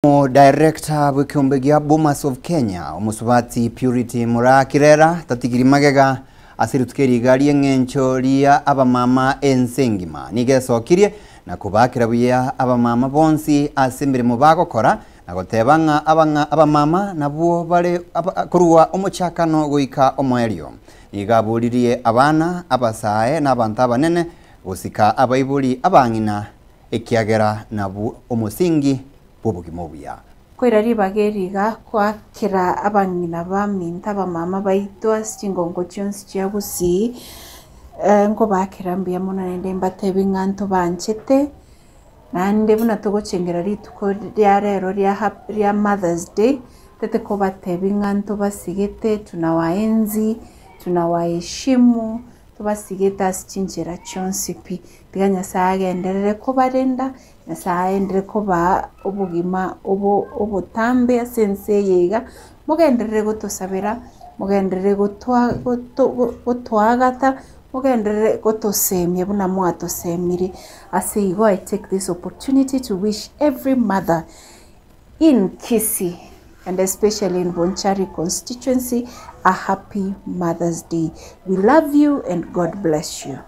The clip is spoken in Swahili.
Director w'ikiumbe gya Bomas of Kenya Omusubati Purity Murakirera tatigiri magega asirutukeri gari eng'encho ria abamama ensengima nigesokirie na kubakira buya abamama bonsi asimbire mu bagokora na gotebanga abamama nabo bare kuruwa omuchakano goika omwerio igaburirie abana abasae n'abantu abanene gusika abaibuli abangina ekiagera nabu omusingi bubugimo buya kwera ribageriga kwakira abangina baminta abamama baitwa singongo chonsi chiabusi ngo bakira mbia muna nende mbatebe ng'anto banchete nande buna togochengera rituko rya rero rya Mother's Day tete ko batebe ng'anto basigete tunawaenzi tunawaheshimu tubasigeta asichinjira chonsi pi tiganya saage enderere ko barenda Nyasaye endere ko ba obugima obutambe asense yega mugenderere gotosabira mugenderere gotwagata mugenderere gotosemye buna mwatosemire asigo. I take this opportunity to wish every mother in Kisii and especially in Bonchari constituency a happy Mother's Day. We love you and God bless you.